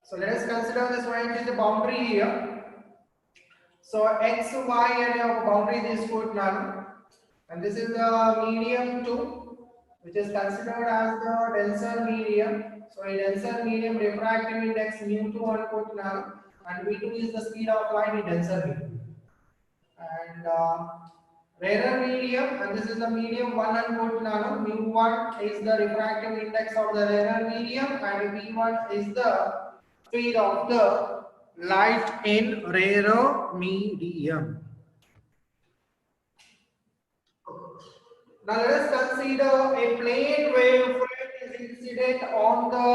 So let us consider this point is the boundary here. So x, y and boundary తీసుకుంటున్నాను. And this is the medium 2, which is considered as the denser medium. So in denser medium refractive index mu2 అనుకుంటున్నాను, and v2 is the speed of light in denser medium. And rarer medium, and this is the medium 1 అనుకుంటున్నాను, mu1 is the refractive index of the rarer medium, and v1 is the speed of the light in rarer medium. Now let us consider a plane wavefront is incident on the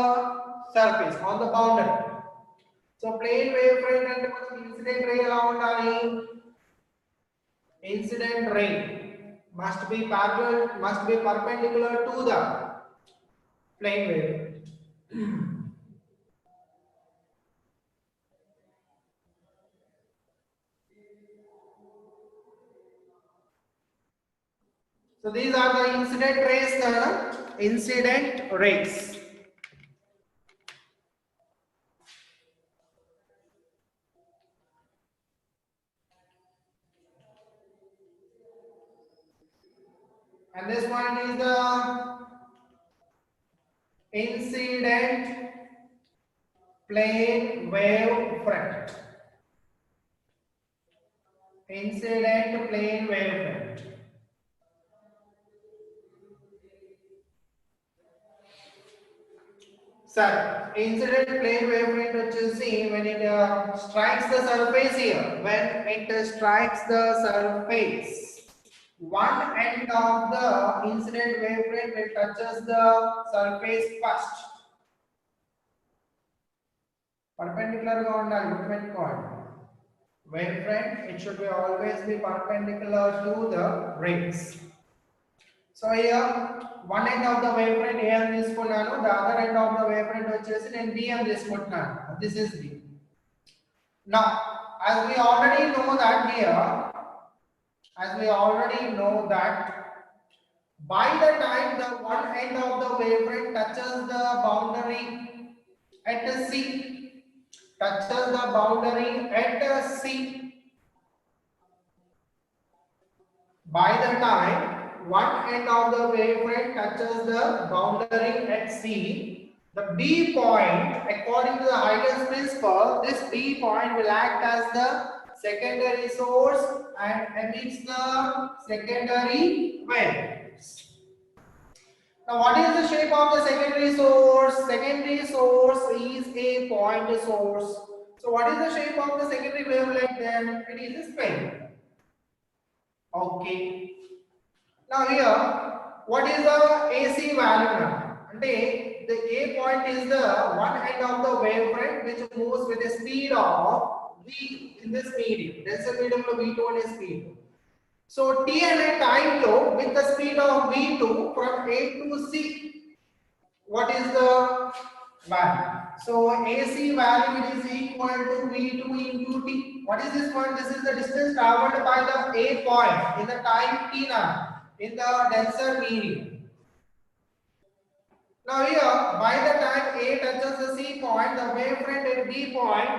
surface, on the boundary. So plane wavefront అంటే మనకి incident ray ఎలా ఉండాలి? Incident ray must be perpendicular to the plane wave. So these are the incident rays. And this one is the incident plane wavefront. Incident plane wavefront. Sir, incident plane wavefront వచ్చేసి when it strikes the surface here, when it strikes the surface, one end of the incident wavefront it touches the surface first. Perpendicular ga undali guardupetukondi. Wavefront it should be always be perpendicular to the rays. So here one end of the wavefront A అని తీసుకున్నాను, the other end of the wavefront వచ్చేసి నేను B అని తీసుకుంటున్నాను. This is B. Now as we already know that by the time the one end of the wavefront touches the boundary at C, by the time one end of the wavefront touches the boundary at C, the B point, according to the Huygens principle, this B point will act as the secondary source and emits the secondary waves. Now what is the shape of the secondary source? Secondary source is a point source. So what is the shape of the secondary wavelength then? It is a sphere. Okay. Now here, what is the AC value now? Ante the A point is the one end of the wavefront which moves with a speed of v in this medium. Denser medium lo v2 ane speed. So t ane time lo with the speed of v2 from A to C, what is the value? So AC value is equal to v2 into t. What is this point? This is the distance traveled by the A point in the time t now, in the denser medium. Now here, by the time A touches the C point, the wavefront at B point,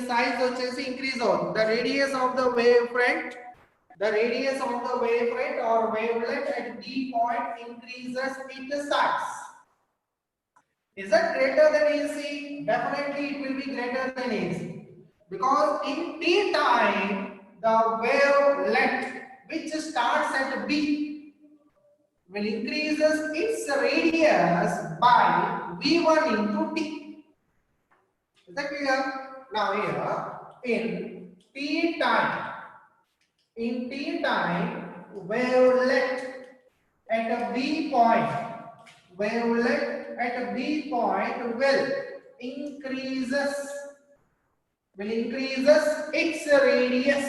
size వచ్చేసి increase అవుతుంది. The radius of the wavefront or wavelength at B point increases its size. Is that greater than AC? Definitely it will be greater than AC. Because in t time, the wavelength which starts at B will increases its radius by v1 into t. Is that clear? Now here in t time, wavelength at a B point will increases its radius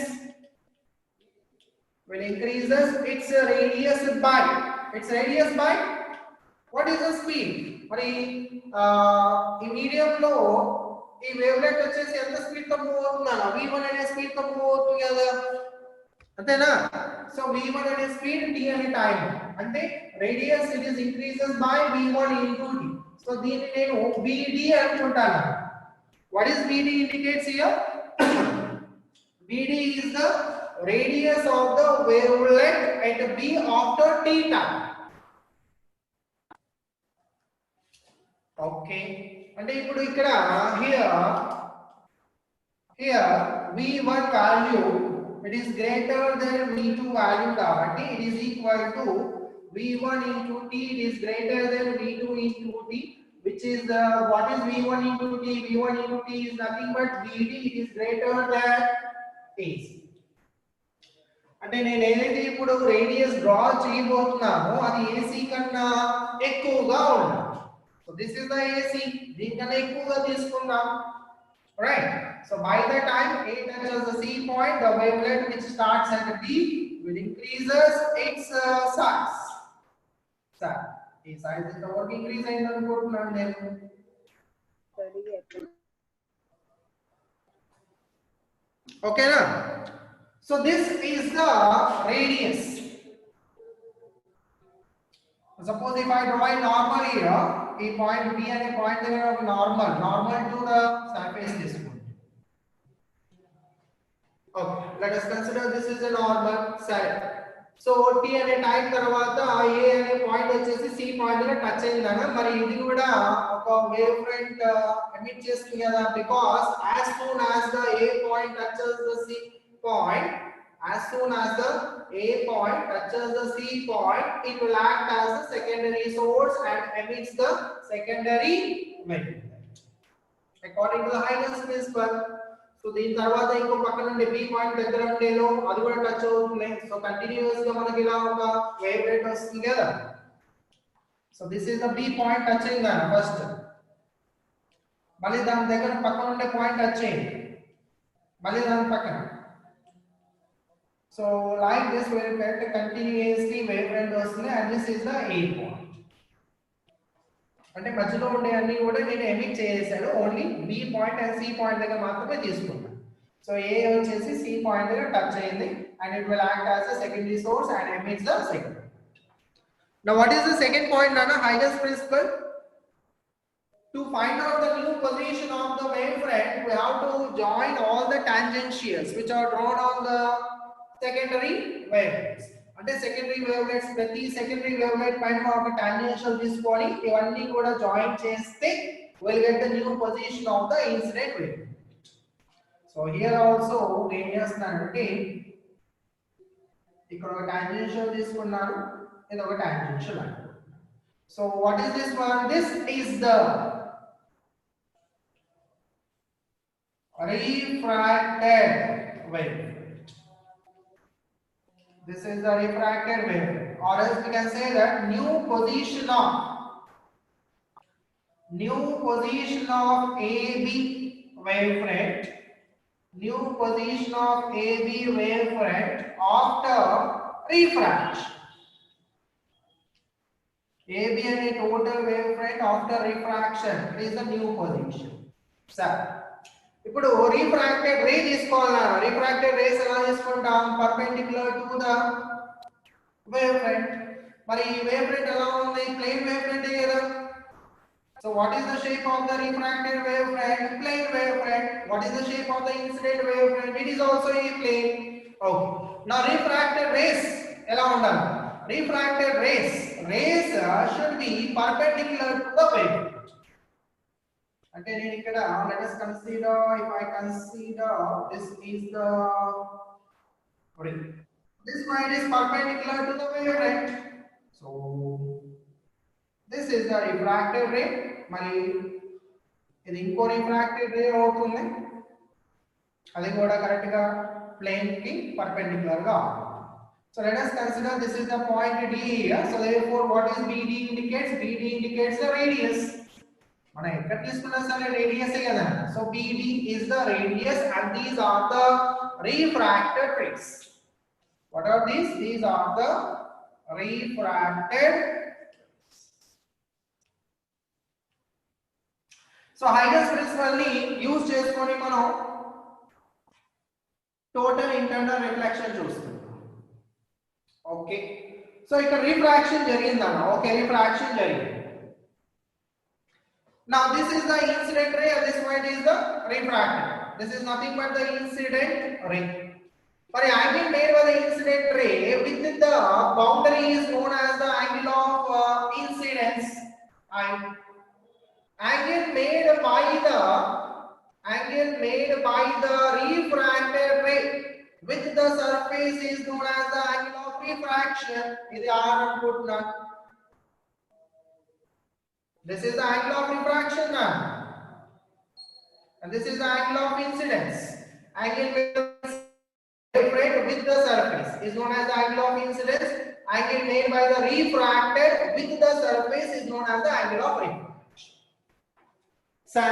by what is the speed? మరి ఈ medium లో ఈ wavelet వచ్చేసి ఎంత speed తో move అవుతుందన్న v1 అనే speed తో మూవ్ అవుతుంది కదా, అంతేనా? సో v1 అనే స్పీడ్ t అనే టైం అంటే radius it is increases by v1 into t. So దీన్ని నేను BD అనుకుంటాను. What is BD indicates here? BD is the radius of the wavelet at B after theta. Okay. అంటే ఇప్పుడు ఇక్కడ here V1 value it is greater than V2 value కాబట్టి it is equal to V1 into T, it is greater than V2 into T, which is what is V1 into T? V1 into T is nothing but BD, it is greater than AC. అంటే నేను ఏదైతే ఇప్పుడు radius draw చేయబోతున్నానో అది AC కన్నా ఎక్కువగా ఉండాలి. So this is the AC, దీనికన్నా ఎక్కువగా తీసుకుందాం. Right. So by the time A touches the C point, the wavelet which starts at B will increases its size. ఈ size is the work increase అయింది అనుకుంటున్నాను నేను. Okay na? So this is the radius. Suppose if I draw a normal here, a point B and a point there of normal to the surface this one. Okay, let us consider this is a normal side. So T అనే time తర్వాత A అనే point వచ్చేసి C point దగ్గర touch అయిందన్న, మరి ఇది కూడా ఒక వేవ్ ఫ్రంట్ ఎమిట్ చేస్తుంది కదా, because as soon as the A point touches the C point, as soon as the A point touches the C point, it will act as the secondary source and emits the secondary wave according to the Huygens principle. So దీని తర్వాత ఇంకో పక్క నుండి B point దగ్గర ఉండేలో అది కూడా touch అవుతుంది. So continuous గా మనకి ఇలా ఒక వేవ్ రేట్ వస్తుంది కదా. So this is the B point touch అయిందా ఫస్ట్, మళ్ళీ దాని దగ్గర పక్కన ఉండే పాయింట్ టచ్ అయింది, మళ్ళీ దాని పక్కన. So like this wave rate continuously wave rate వస్తుంది and this is the A point. అంటే మధ్యలో ఉండే అన్ని కూడా నేను ఎమిట్ చేసేసాను, only B point and C point దగ్గర మాత్రమే తీసుకున్నాను. సో A వచ్చేసి C పాయింట్ దగ్గర టచ్ అయింది and it will act as a secondary source and emits the second. Now what is the second point Nana? Huygens principle. To find out the new position of the wavefront, we have to join all the tangentials which are drawn on the secondary wavelets. అంటే secondary wavelets ప్రతి secondary wavelet పైన ఒక tangential తీసుకొని ఇవన్నీ కూడా join చేస్తే we'll get the new position of the incident wave. So here also నేను చేస్తున్నానంటే ఇక్కడ ఒక టాంజెన్షియల్ తీసుకున్నాను, ఇది ఒక టాంజెన్షియల్ అనుకుంటున్నాను. So what is this one? This is the refracted wave. This is the refracted wave, or else we can say that new position of AB wavefront, new position of AB wavefront after refraction. AB and a total wavefront after refraction is the new position. Sir, ఇప్పుడు refracted ray తీసుకోవాలన్నా, refracted rays ఎలా తీసుకుంటాం? Perpendicular to the wave front. మరి wave front ఎలా ఉంది? Plane wave front కదా. So what is the shape of the refracted wave front? Plane wave front. What is the shape of the incident wave front? It is also a plane. Okay, నా refracted rays ఎలా ఉండాలి? Refracted rays should be perpendicular to the wave. అంటే నేను ఇక్కడ let us consider, if I consider this is the this point is perpendicular to the wavelength. So this is the refracted ray. మరి ఇది ఇంకో refracted ray అవుతుంది, అది కూడా correct గా ప్లేన్ కి పర్పెండిక్యులర్ గా. So let us consider this is the point D here. So therefore what is BD indicates? BD indicates the radius. మనం ఎక్కడ తీసుకున్నా సరే రేడియస్ కదా. So BD is the radius and these are the refracted rays. What are these? These are the refracted. So Huygens principle ని use చేసుకొని మనం total internal reflection చూస్తున్నాం. Okay, so ఇక్కడ రిఫ్రాక్షన్ జరిగిందన్న. ఓకే, రిఫ్రాక్షన్ జరిగింది. Now this is the incident ray and this point is the refracted. This is nothing but the incident ray. For the angle made by the incident ray with the boundary is known as the angle of incidence. And angle made by the refracted ray with the surface is known as the angle of refraction. This is the angle of refraction now. And this is the angle of incidence. Angle made with the surface is known as the angle of incidence. Angle made by the refracted with the surface is known as the angle of refraction. Sir,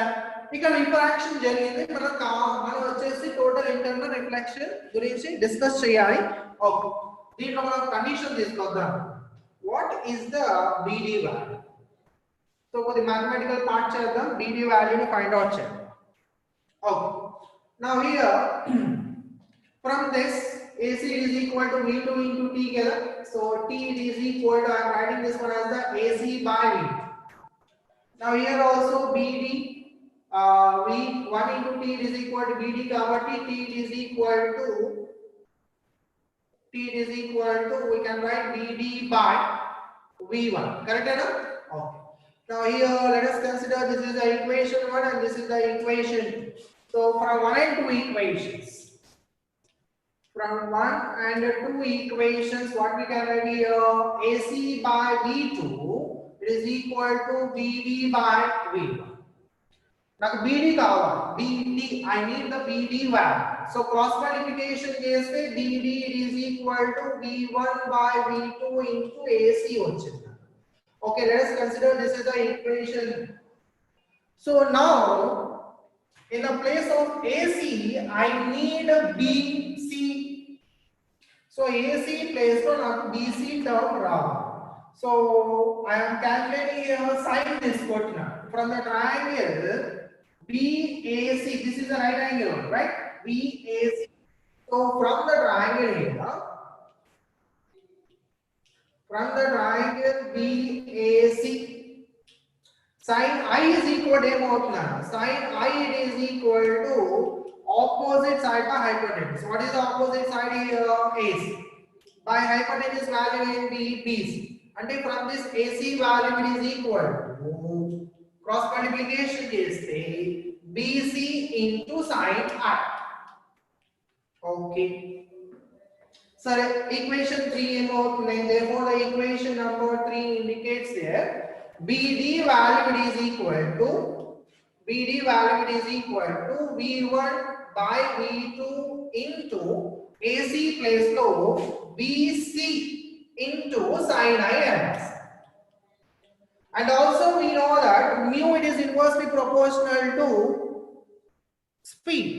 ఇక్కడ refraction జరిగింది మనం వచ్చేసి total internal reflection గురించి discuss చేయాలి. Okay, దీంట్లో మనం condition తీసుకొద్దాం. What is the BD value? So కొద్ది మ్యాథమెటికల్ పార్ట్ చేద్దాం, BD వాల్యూని ఫైండ్ అవుట్ చేద్దాం. Okay, now here from this AC is equal to V2 into T kada. So T is equal to, I am writing this one as the AC by V. Now here also BD V1 into T is equal to BD kabatti T is equal to we can write BD by V1. Correct enough? Okay. Now here let us consider this is the equation 1 and this is the equation 2. So from 1 and 2 equations, from 1 and 2 equations, what we can write here, AC by V2 is equal to BD by V1. Now BD కావాలి, BD, I need the BD value. So cross multiplication చేస్తే BD is equal to V1 by V2 into AC వచ్చింది. Okay, let us consider this is the equation. So now in the place of AC I need BC. So AC place lo నాకు BC term రావాలి. So I am calculating here sin this quotient from the triangle BAC. This is the right angle, right? BAC. So from the triangle here, from the triangle BAC, sin I is equal to sin I is equal to opposite side by hypotenuse. What is the opposite side here? AC. By hypotenuse value in BC. And from this AC value it is equal to cross multiplication చేస్తే BC into sin I. Okay. So equation 3 ఏమవుతుంది? Therefore the equation number 3 indicates there BD value is equal to V1 by V2 into AC place లో BC into sin I ns. And also we know that mu it is inversely proportional to speed,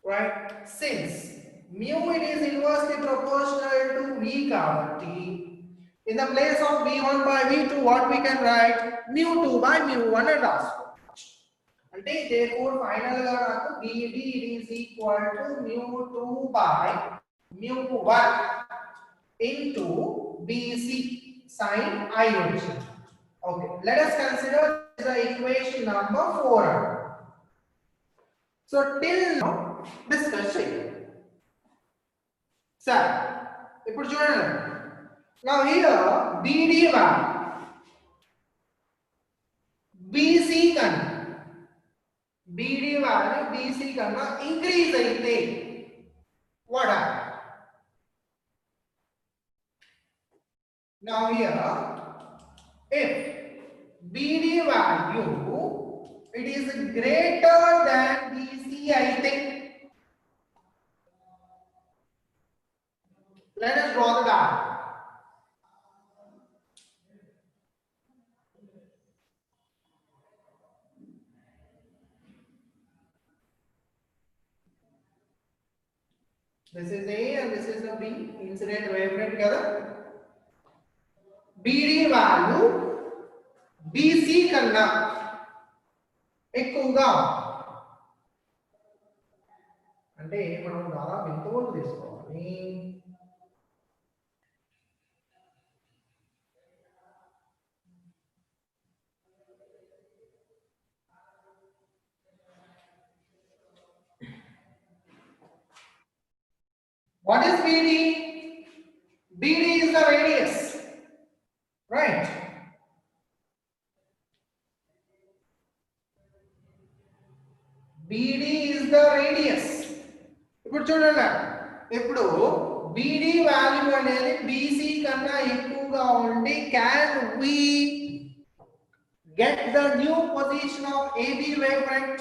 right? Since mu it is inversely proportional to V kabatti, in the place of V1 by V2 what we can write, mu2 by mu1 and also. అంటే therefore final గా నాకు BD is equal to mu2 by mu1 into BC sin I original. Okay, let us consider the equation number 4. So till now discuss చేయండి. Sir, ఇప్పుడు చూడండి. Now here BD value BC కన్నా BD value BC కన్నా increase అయితే what happens? Now here if BD value it is greater than BC I think, let us draw the diagram. This is A and this is the B, incident wavelength together. BD value BC కన్నా ఎక్కువగా, అంటే మనం దాదాపు ఎంతవరకు తీసుకోవాలి? What is BD? BD is the radius, right? BD is the radius. ఇప్పుడు చూడండి, ఇప్పుడు BD వాల్యూ అనేది BC కన్నా ఎక్కువగా ఉండి can we get the new position of AB wavefront?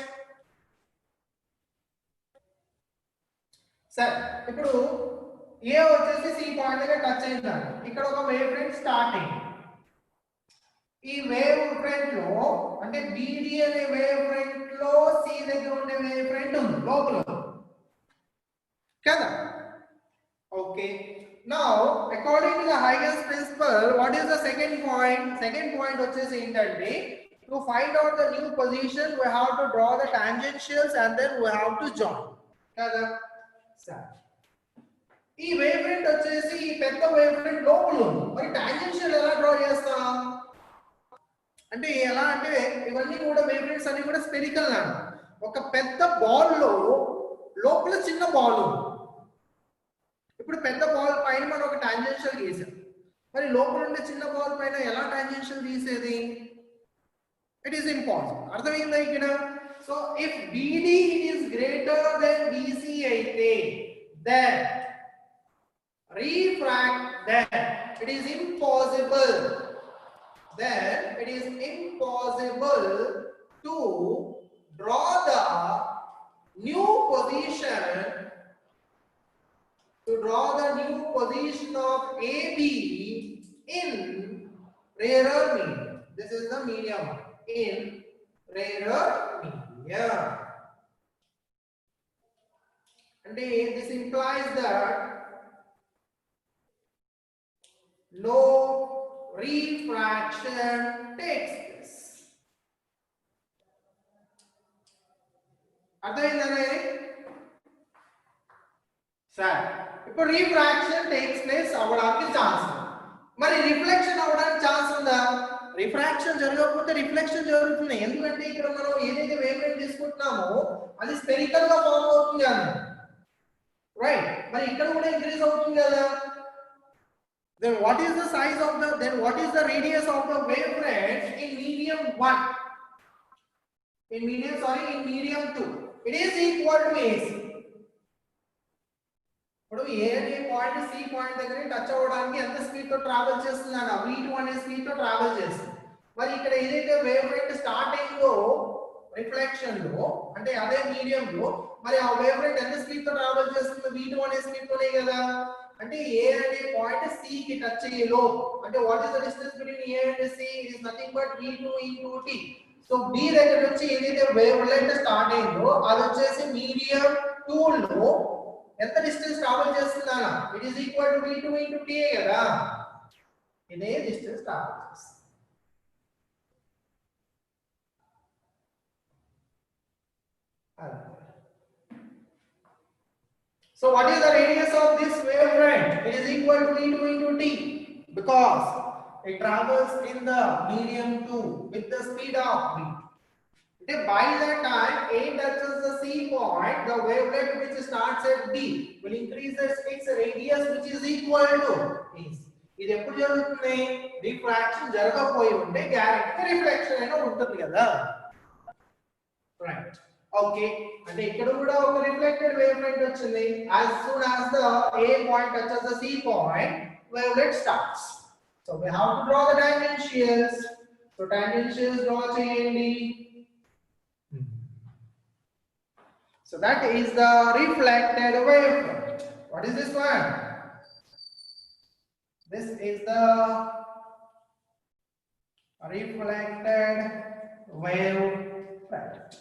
సరే, ఇప్పుడు A వచ్చేసి C పాయింట్ దగ్గర టచ్ అయిందండి. ఇక్కడ ఒక వేవ్ ఫ్రంట్ స్టార్ట్ అయింది. ఈ వేవ్ ఫ్రంట్ లో అంటే BD అనే వేవ్ ఫ్రంట్ లో C దగ్గర ఉండే వేవ్ ఫ్రంట్ ఉంది లోపల కదా. Okay, now according to the Huygens principle, what is the second point? Second point వచ్చేసి ఏంటంటే, to find out the new position we have to draw the tangentials and then we have to join కదా. సరే, ఈ wave front వచ్చేసి ఈ పెద్ద wave front లోపల ఉంది. మరి టాంజెన్షియల్ ఎలా డ్రా చేస్తాం అంటే, ఎలా అంటే ఇవన్నీ కూడా వేవ్ ఫ్రంట్స్ అన్ని కూడా స్పెరికల్ లా. ఒక పెద్ద బాల్ లో లోపల చిన్న బాల్ ఉంది. ఇప్పుడు పెద్ద బాల్ పైన మనం ఒక టాంజెన్షియల్ గీసాం. మరి లోపల ఉండే చిన్న బాల్ పైన ఎలా టాంజెన్షియల్ గీసేది? It is impossible. అర్థమైందా ఇక్కడ? So if BD is greater than BC అయితే then refract, then it is impossible to draw the new position of AB in rarer medium. This is the medium in rarer medium. And this implies that no refraction takes place. అర్థమైందనే? సరే, ఇప్పుడు refraction takes place అవ్వడానికి chance ఉంది. మరి reflection అవ్వడానికి chance ఉందా? Refraction జరగకపోతే reflection జరుగుతుంది. ఎందుకంటే ఇక్కడ మనం ఏదైతే వేవ్ లెంత్ తీసుకుంటున్నామో అది స్పెరికల్ గా ఫామ్ అవుతుంది కదా, రైట్? మరి ఇక్కడ కూడా ఇంక్రీజ్ అవుతుంది కదా. Then what is the size of the, then what is the radius of the wavefront in medium 1? In medium 2. It is equal to AC. ఇప్పుడు A అనే పాయింట్ C పాయింట్ దగ్గర టచ్ అవ్వడానికి ఎంత స్పీడ్ తో travel చేస్తుందన్న v2 అనే speed తో travel చేస్తుంది. మరి ఇక్కడ ఏదైతే వేవ్ ఫ్రంట్ స్టార్టింగ్ లో రిఫ్లెక్షన్ లో అంటే అదే మీడియం లో మరి ఆ వేవ్ ఫ్రంట్ ఎంత స్పీడ్ తో ట్రావెల్ చేస్తుంది? v2 అనే స్పీడ్ తోనే కదా. అంటే A అనే పాయింట్ C కి టచ్ అయ్యేలో అంటే what is the distance between A and C is nothing but v2 into t. So B దగ్గర నుంచి ఏదైతే వేవ్ లెంత్ స్టార్ట్ అయిందో అది వచ్చేసి మీడియం 2 లో ఎంత డిస్టెన్స్ ట్రావెల్ చేస్తుందా? It is equal to v2 into t కదా. ఇదే డిస్టెన్స్ ట్రావెల్ చేస్తుంది. So what is the radius of this wavefront? It is equal to v2 into t because it travels in the medium 2 with the speed of v. By that time A touches the C point, the wavelength which starts at B will increase its radius which is equal to AC. ఇది ఎప్పుడు జరుగుతుంది? Refraction జరగకపోయి ఉంటే guarantee reflection అయినా ఉంటుంది కదా, right? Okay, అంటే ఇక్కడ కూడా ఒక రిఫ్లెక్టెడ్ వేవ్ ఫ్రంట్ వచ్చింది. as soon as the A point touches the C point, wavelet starts. So we have to draw the tangentials. So tangentials draw చేయండి. So that is the reflected wavefront. What is this one? This is the reflected wavefront.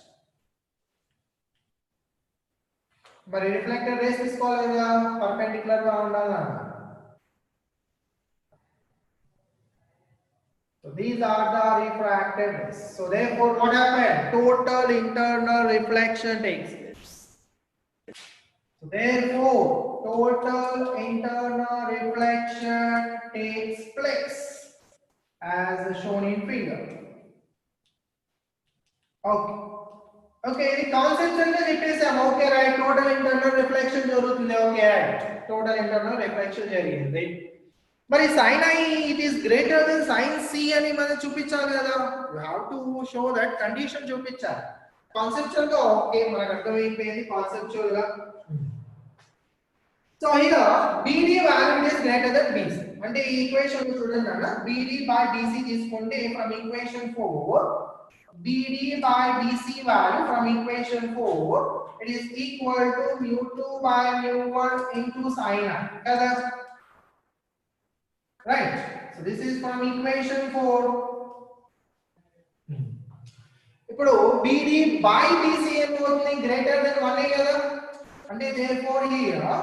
మరి reflected race తీసుకోవాలి కదా, perpendicular గా ఉండాలన్నా. So these are the refracted rays. So therefore what happened? Total internal reflection takes place. So therefore total internal reflection takes place as shown in figure. Okay. Okay ఇది conceptual గా చెప్పేసాం okay right total internal reflection జరుగుతుంది okay right total internal reflection జరిగింది మరి sin i it is greater than sin c అని మనం చూపించాలి కదా you have to show that condition చూపించాలి కాన్సెప్చువల్ గా ఓకే మనకు అర్థమైపోయింది కాన్సెప్చువల్ గా so here bd value is greater than bc అంటే ఈ ఈక్వేషన్ చూడండి అన్న bd by dc తీసుకుంటే from equation 4 bd by dc value from equation 4 it is equal to mu2 by mu1 into sin i కదా right so this is from equation 4 ఇప్పుడు bd by dc ఏమవుతుంది greater than 1 కదా అంటే therefore here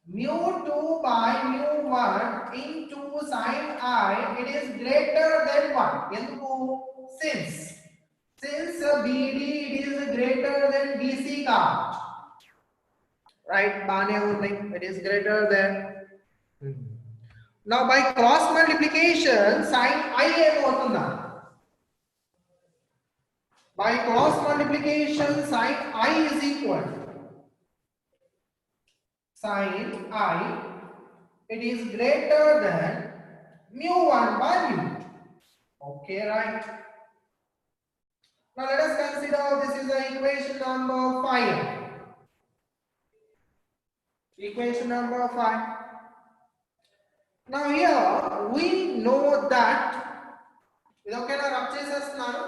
mu2 by mu1 into sin I it is greater than 1 ఎందుకు since BD it is greater than BC కాబట్టి right బానే ఉంది it is greater than now by cross multiplication sin I ఏమవుతుందా by cross multiplication sin I is equal sin I it is greater than mu1 by mu. Okay, right? Now let us consider this is the equation number 5. Equation number 5. Now here we know that ఇది ఓకేనా rub చేసేస్తున్నాను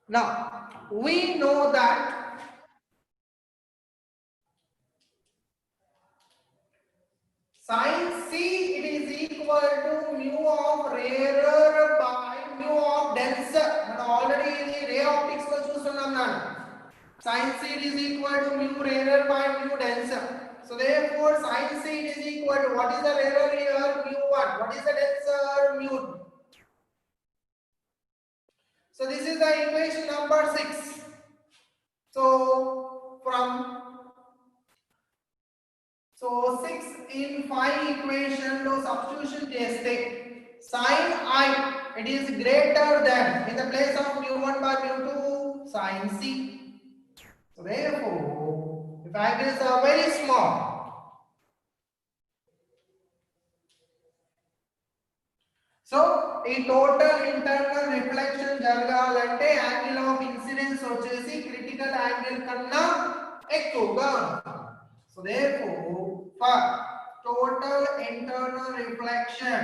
Now we know that sin c it is equal to mu of rarer by mu of denser మనం already ఇది ray optics లో చూస్తున్నాం నాన్న sin c it is equal to mu rarer by mu denser so therefore sin c it is equal to what is the rarer here mu1 what is the denser mu2 so this is the equation number 6 so from 6 in 5 equation lo substitution cheste sin I it is greater than in the place of mu1 by mu2 sin c so therefore if angles are very small so ఈ total internal reflection జరగాలంటే angle of incidence వచ్చేసి critical angle కన్నా ఎక్కువగా ఉండాలి so therefore for total internal reflection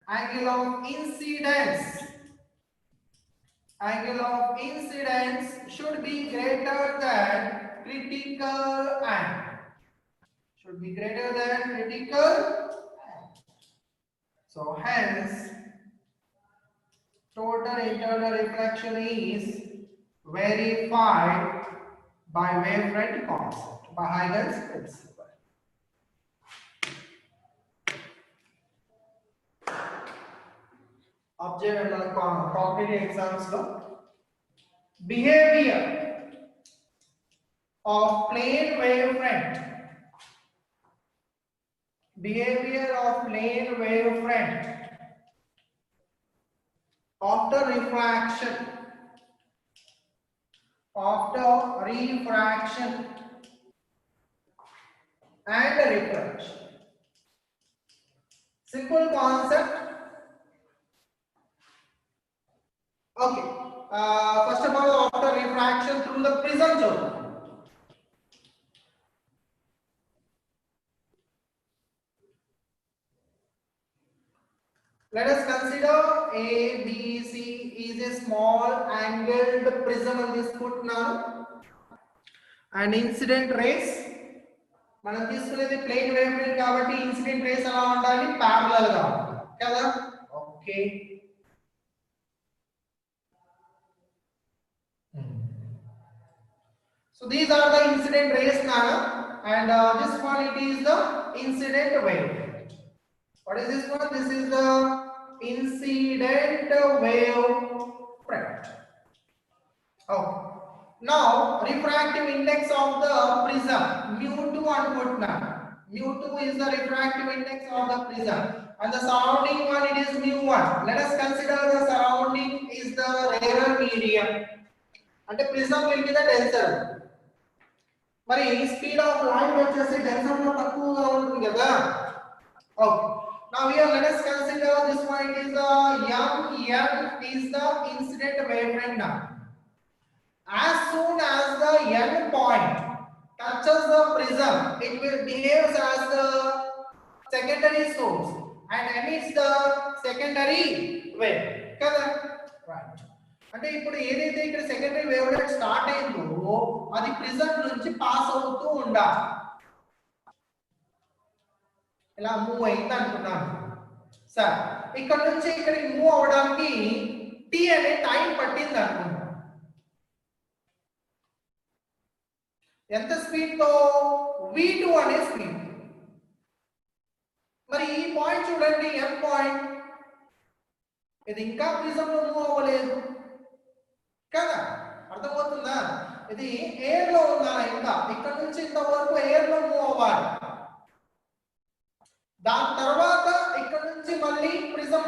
angle of incidence should be greater than critical angle should be greater than critical so hence total internal reflection is verified by wavefront concept by Huygens principle. Observe in the competitive exams lo behavior of plane wavefront after refraction and refraction simple concept okay first of all after refraction through the prism zone let us consider ABC is a small angled prism on this put now and incident rays మనం తీసుకునేది plane wave front కాబట్టి incident race ఎలా ఉండాలి parallel గా ఉండాలి కదా okay so these are the incident rays now and this one it is the incident wave what is this one this is the incident wave front oh Now, refractive index of the prism mu2 అనుకుంటున్నాను. mu2 is the refractive index of the prism, and the surrounding one it is mu1. Let us consider the surrounding is the rarer medium. అంటే prism will be the denser. మరి speed of light వచ్చేసి denser లో తక్కువగా ఉంటుంది కదా. Okay. Now here let us consider this point is the m is the incident wavelength now. As soon as the n point touches the prism, it will behave as the secondary source and emits the secondary wave. Kada? Right. అంటే ఇప్పుడు ఏదైతే ఇక్కడ secondary wavelet start అయిందో అది prism నుంచి pass అవుతూ ఉండాలి. ఇలా మూవ్ అయింది అనుకున్నాను సార్. ఇక్కడ నుంచి ఇక్కడికి మూవ్ అవడానికి t అనే టైం పట్టింది అనుకున్నాను. ఎంత స్పీడ్ తో? v2 అనే స్పీడ్. మరి ఈ పాయింట్ చూడండి, m పాయింట్, ఇది ఇంకా ప్రిజం లో మూవ్ అవ్వలేదు కదా, అర్థమవుతుందా? ఇది ఎయిర్ లో ఉందా? ఇంకా ఇక్కడ నుంచి ఇంతవరకు ఎయిర్ లో మూవ్ అవ్వాలి. దాని తర్వాత ఇక్కడ నుంచి మళ్ళీ prism.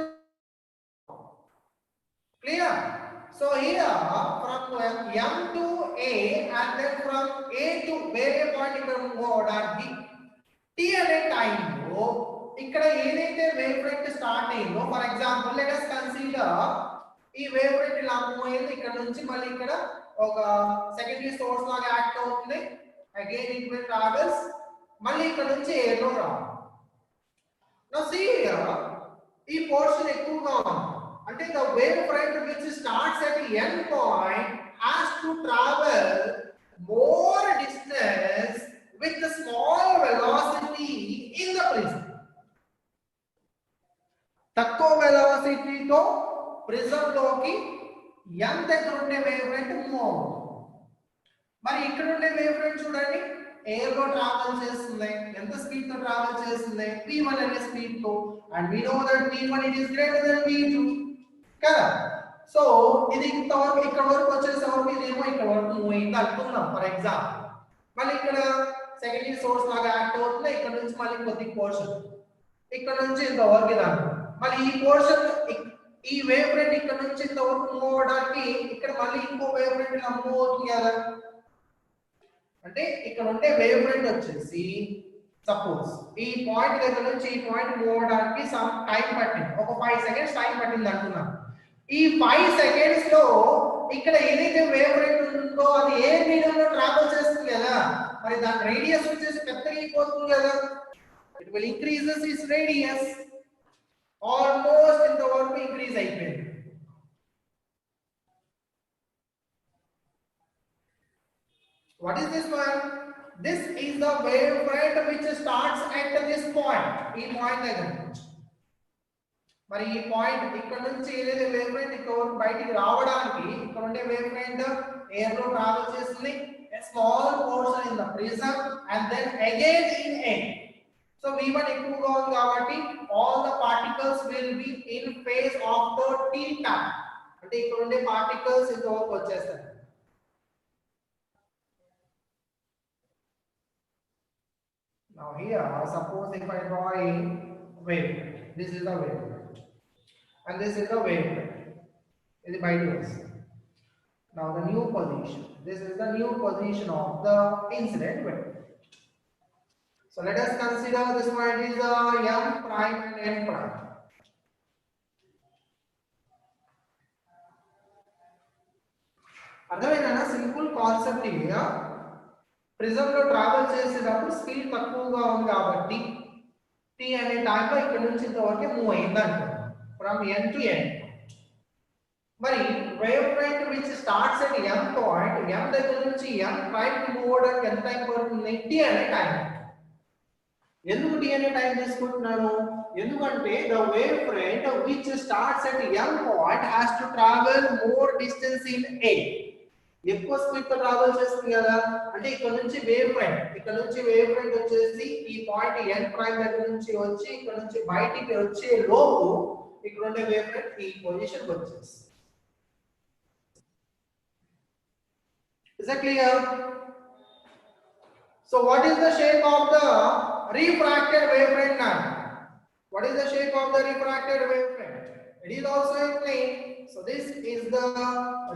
Clear? So here from m to a and then from a to వేరే పాయింట్ ఇక్కడ మూవ్ అవడానికి t అనే టైం లో ఇక్కడ ఏదైతే వేవ్ ఫ్రంట్ స్టార్ట్ అయిందో, for example let us consider ఈ వేవ్ ఫ్రంట్ ఇలా మూవ్ అయింది, ఇక్కడ నుంచి మళ్ళీ ఇక్కడ ఒక సెకండరీ సోర్స్ లాగా యాక్ట్ అవుతుంది. అగైన్ ఇట్ విల్ ట్రావెల్స్, మళ్ళీ ఇక్కడ నుంచి ఎయిర్ లో రావాలి. Now see here, ఈ పోర్షన్ ఎక్కువగా ఉంది. అంటే the wave front which starts at n point has to travel more distance with the small velocity in the prism. తక్కువ వెలాసిటీతో ప్రిజం లోకి n దగ్గర ఉండే వేవ్ ఫ్రంట్ మూవ్ అవుతుంది. మరి ఇక్కడ ఉండే వేవ్ ఫ్రంట్ చూడండి, ఎయిర్ లో ట్రావెల్ చేస్తుంది. ఎంత స్పీడ్ తో ట్రావెల్ చేస్తుంది? v1 అనే స్పీడ్ తో. And we know that v1 it is greater than v2 కదా. సో ఇది ఇంతవరకు ఇక్కడ వరకు వచ్చేసరికి ఇదేమో ఇక్కడ వరకు మూవ్ అయింది అనుకుందాం ఫర్ ఎగ్జాంపుల్. మళ్ళీ ఇక్కడ సెకండరీ సోర్స్ లాగా యాక్ట్ అవుతుంది. ఇక్కడ నుంచి మళ్ళీ కొద్ది పోర్షన్ ఇక్కడ నుంచి ఇంతవరకు ఇది అనుకుందాం. మళ్ళీ ఈ పోర్షన్ ఈ వేవ్ ఫ్రంట్ ఇక్కడ నుంచి ఇంతవరకు మూవ్ అవడానికి ఇక్కడ మళ్ళీ ఇంకో వేవ్ ఫ్రంట్ ఇలా మూవ్ అవుతుంది కదా. అంటే ఇక్కడ ఉండే వేవ్ ఫ్రంట్ వచ్చేసి సపోజ్ ఈ పాయింట్ దగ్గర నుంచి ఈ పాయింట్ మూవ్ అవడానికి సమ్ టైం పట్టింది, ఒక 5 సెకండ్స్ టైం పట్టింది అనుకున్నాం. ఈ 5 సెకండ్స్ లో ఇక్కడ ఏదైతే వేవ్ ఫ్రంట్ ఉందో అది ఎయిర్ మీడియం లో ట్రావెల్ చేస్తుంది కదా, మరి దాని రేడియస్ వచ్చేసి పెద్దగా అయిపోతుంది కదా. It will increases it's radius, almost ఇంతవరకు ఇంక్రీజ్ అయిపోయింది. What is this one? This is the wave front which starts at this point. ఈ పాయింట్ దగ్గర నుంచి మరి ఈ పాయింట్ ఇక్కడ నుంచి ఏదైతే వేవ్ ఫ్రంట్ ఇక్కడ వరకు బయటికి రావడానికి ఇక్కడ ఉండే వేవ్ ఫ్రంట్ ఎయిర్ లో ట్రావెల్ చేస్తుంది. A small portion in the prism and then again in air. So v1 ఎక్కువగా ఉంది కాబట్టి all the particles will be in phase of the theta. అంటే ఇక్కడ ఉండే పార్టికల్స్ ఇంతవరకు వచ్చేస్తాయి. Now here, suppose if I draw a wave, this is the wave, and this is the wave. It is bidirectional. Now the new position. This is the new position of the incident wave. So let us consider this point is m prime and n prime. అర్థమైందా? Simple concept ఇది. Prism లో travel చేసేటప్పుడు speed తక్కువగా ఉంది కాబట్టి t అనే టైంలో ఇక్కడ నుంచి ఇంతవరకు మూవ్ అయింది అంటారు, ఫ్రమ్ n to n. మరి wave front which starts at m point, m దగ్గర నుంచి m ప్రైమ్ కి మూవ్ అవడానికి ఎంత టైం పడుతుంది? t అనే టైం. ఎందుకు t అనే టైం తీసుకుంటున్నాను? ఎందుకంటే the wave front which starts at m point has to travel more distance in a. ఎక్కువ స్పీడ్ తో ట్రావెల్ చేస్తుంది కదా. అంటే ఇక్కడ నుంచి వేవ్ ఫ్రంట్ వచ్చేసి ఈ పాయింట్ n ప్రైమ్ దగ్గర నుంచి వచ్చి ఇక్కడ నుంచి బయటికి వచ్చే లోపు ఇక్కడ ఉండే వేవ్ ఫ్రంట్ ఈ పొజిషన్ వచ్చేసి. Is Is that clear? So what is the shape of the refracted wavefront now? What is the shape of the refracted wavefront? It is also a plane. So this is the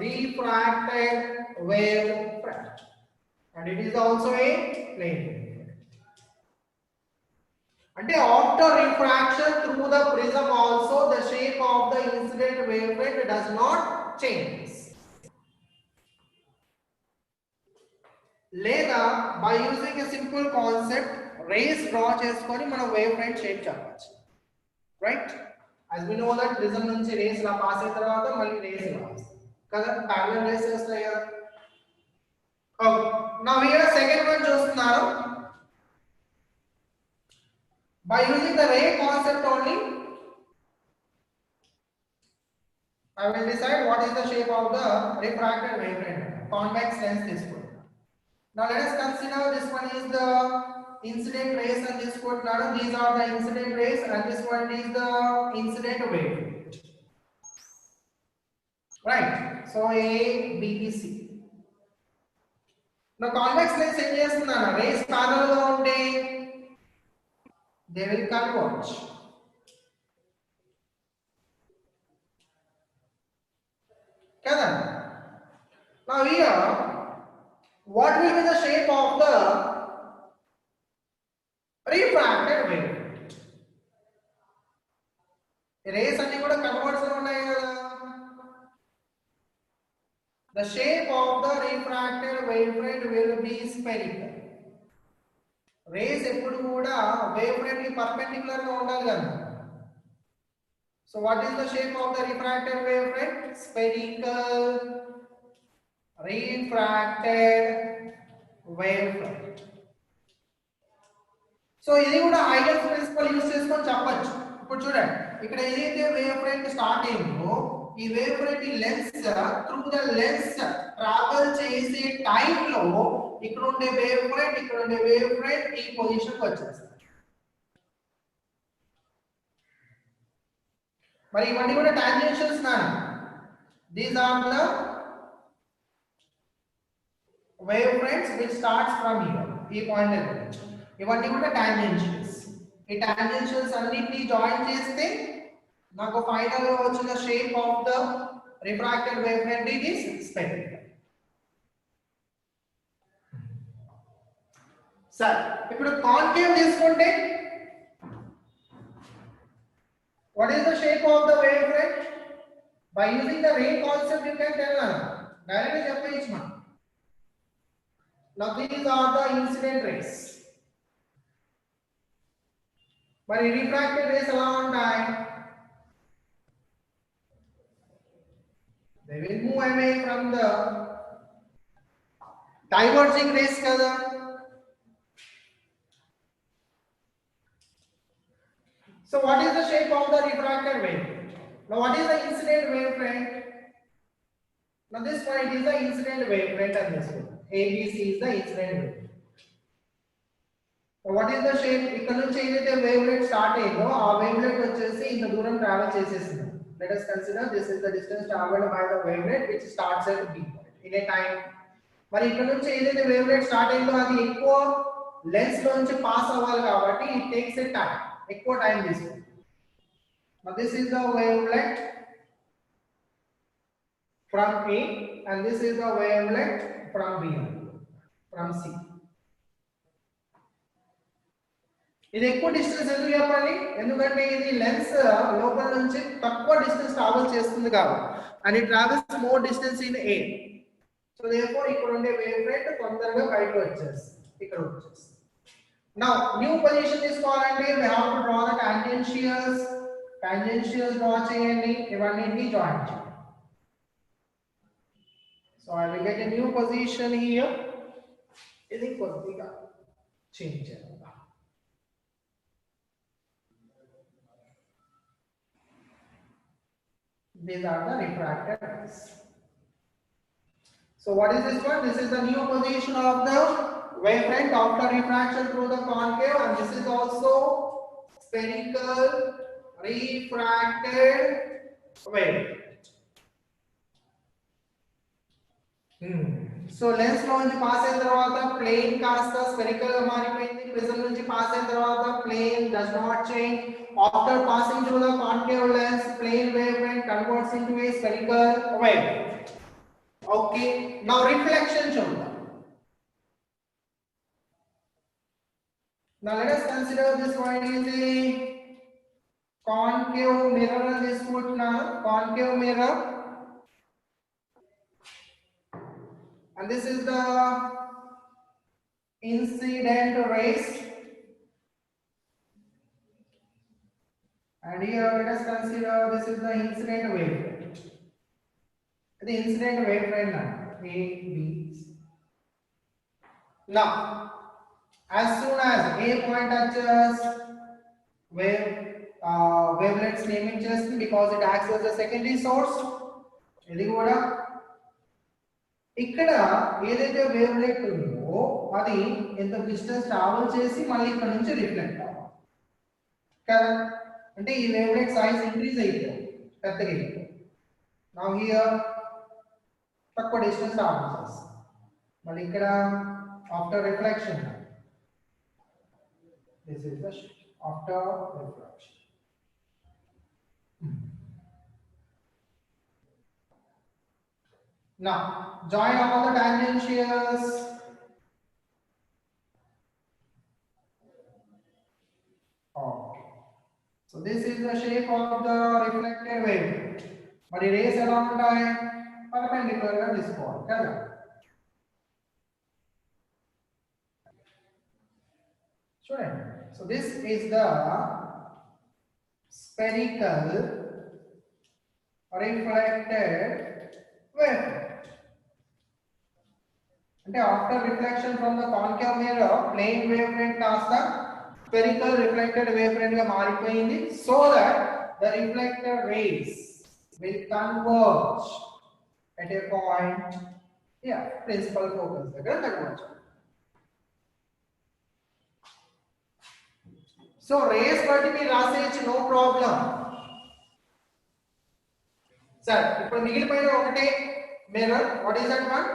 refracted wavefront, and it is also a plane. And after refraction through the prism also, the shape of the incident wavefront does not change. లేదా by using a simple concept, rays draw చేసుకొని మనం wave front shape చెప్పొచ్చు, right? as we know that prism నుంచి rays లా pass అయిన తర్వాత మళ్ళీ rays లా వస్తాయి కదా, parallel rays వస్తాయి కదా. Okay, now here second one చూస్తున్నారు. by using the ray concept only, I will decide what is the shape of the refracted wavefront. Convex lens తీసుకుంటాం. Now let us consider this one is the incident rays and this one, these are the incident rays and this one is the incident wave, right? So A, B, C. Now convex lens em chestunna, rays parallel ga unte they will converge. Kada? Now here what will be the shape of the refracted wave? Rays anni kuda converge lo unnayi kada. The shape of the refracted wavefront will be spherical. Rays eppudu kuda wavefront ki perpendicular ga undali kada. So what is the shape of the refracted wavefront? Spherical refracted wavefront. So ఇది కూడా Huygens principal use చేసుకొని చెప్పొచ్చు. ఇప్పుడు చూడండి, ఇక్కడ ఏదైతే wave front start అయిందో ఈ వేవ్ ఫ్రంట్ ఈ lens through the lens travel చేసే టైం లో ఇక్కడ ఉండే వేవ్ ఫ్రంట్ ఈ పొజిషన్ కి వచ్చేస్తుంది. మరి ఇవన్నీ కూడా టాంజెన్షియల్స్ నాన్న. These are the wave fronts which starts from here, ఈ పాయింట్ దగ్గర. ఇవన్నీ కూడా టాంజెన్షియల్స్. ఈ టాంజెన్షియల్స్ అన్నిటిని జాయిన్ చేస్తే నాకు ఫైనల్ గా వచ్చిన shape of the refracted wave front is spherical. Sir ఇప్పుడు కాన్కేవ్ తీసుకుంటే what is the shape of the wavefront? By using the ray concept you can tell us directly చెప్పేయచ్చు మనం. Now these are the incident rays. మరి refracted rays ఎలా ఉంటాయి? They will move away from the diverging rays kada. So what is the shape of the refracted wave? Now what is the incident wavefront? Now this point is the incident wavefront and this one. ABC is the incident wave. Now what is the shape? ఇక్కడ నుంచి ఏదైతే wavelet start అయ్యిందో ఆ wavelet వచ్చేసి ఇంత దూరం travel చేసేసింది. Let us consider this is the distance traveled by the wavelet which starts at B point in a time. మరి ఇక్కడ నుంచి ఏదైతే wavelet స్టార్ట్ అయ్యిందో అది ఎక్కువ లెన్స్ లో నుంచి పాస్ అవ్వాలి కాబట్టి it takes a time. ఎక్కువ టైం తీసుకుంటుంది. Now this is the wavelet from A and this is the wavelet from B, from C. ఇది ఎక్కువ డిస్టెన్స్ ఎందుకు చెప్పండి? ఎందుకంటే ఇది లెన్స్ లోపల నుంచి తక్కువ డిస్టెన్స్ ట్రావెల్ చేస్తుంది కాబట్టి, and it travels more distance in air. So therefore ఇక్కడ ఉండే wavelet తొందరగా బయటకు వచ్చేస్తుంది, ఇక్కడ వచ్చేస్తుంది. Now new position తీసుకోవాలంటే we have to draw the tangentials draw చేయండి, ఇవన్నీ జాయిన్ చేయండి. So I will get a new position here. ఇది కొద్దిగా చేంజ్ చేద్దాం. These are the refracted rays. So what is this one? This is the new position of the wavefront after refraction through the concave, and this is also spherical refracted wave. So lens లో నుంచి pass అయిన తర్వాత plane కాస్త spherical గా మారిపోయింది. Prism నుంచి pass అయిన తర్వాత plane does not change. After passing through the concave lens plane wave front converts into a spherical wave. Okay, now reflection చూద్దాం. Now let us consider this one is a concave mirror అని తీసుకుంటున్నాను. Concave mirror, and this is the incident rays, and here let us consider this is the incident wave. The incident wave front now A B. Now as soon as A point touches wavelets naming just because it acts as a secondary source. ఇది కూడా ఇక్కడ ఏదైతే wavelet ఉందో అది ఎంత distance travel చేసి మళ్ళీ ఇక్కడ నుంచి రిఫ్లెక్ట్ అవ్వాలి కదా. అంటే ఈ వేవ్లెట్ సైజ్ ఇంక్రీజ్ అయిపోతుంది, పెద్దగా అయిపోతుంది. నౌ హియర్ తక్కువ డిస్టెన్స్ ట్రావెల్ చేస్తుంది. మళ్ళీ ఇక్కడ after reflection, this is the after refraction. Now join all the tangentials. Okay, so this is the shape of the reflected wave. మరి రేస్ ఎలా ఉంటాయి? పర్పెండిక్యులర్ గా తీసుకోవాలి కదా. చూడండి, so this is the spherical reflected wave. అంటే after reflection from the concave mirror plane wavefront కాస్త spherical reflected wavefront గా మారిపోయింది, so that the reflected rays will converge at a point, yeah, principal focus దగ్గర converge. So rays బట్టి మీరు రాసేయచ్చు, no problem. సరే, ఇప్పుడు మిగిలిపోయిన ఒకటే mirror. What is that one?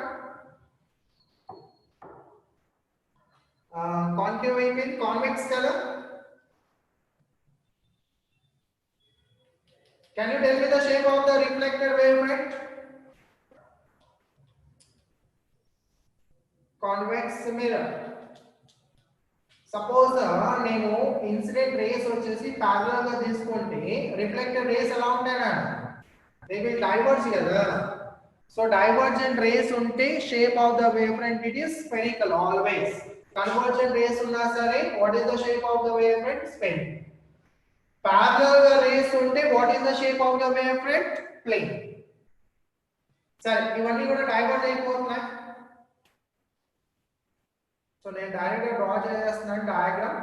Concave అయిపోయింది, కాన్వెక్స్ కదా. Can you tell me the shape of the reflected wavefront? Convex mirror. Suppose నేను ఇన్సిడెంట్ రేస్ వచ్చేసి ప్యారలల్ గా తీసుకుంటే రిఫ్లెక్టెడ్ రేస్ ఎలా ఉంటాయనా? దే విల్ డైవర్జ్ కదా. సో డైవర్జెంట్ రేస్ ఉంటే shape of the wave front it is spherical always. Convergent rays ఉన్నా సరే what is the shape of the wave front? Spherical. Parallel గా రేస్ ఉంటే what is the shape of the wave front? Plane. సరే, ఇవన్నీ కూడా diverge అయిపోతున్నాయి. So నేను direct గా డ్రా చేస్తున్నాను diagram.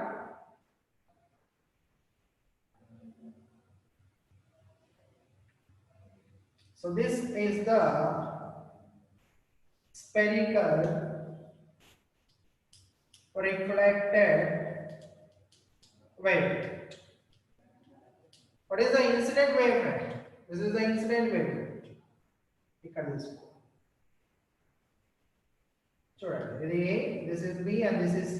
So this is the spherical reflected wave. What is the incident wavefront? This is the incident wavefront. ఇక్కడ తీసుకో. చూడండి, ఇది A, this is B and this is.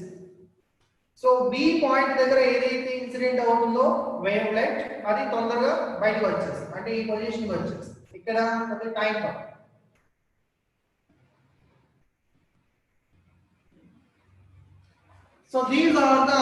So B point దగ్గర ఏదైతే incident అవుతుందో wavelet అది తొందరగా బయటకు వచ్చేస్తుంది, అంటే ఈ పొజిషన్కి వచ్చేస్తుంది. ఇక్కడ ఒక టైం పడుతుంది. So these are the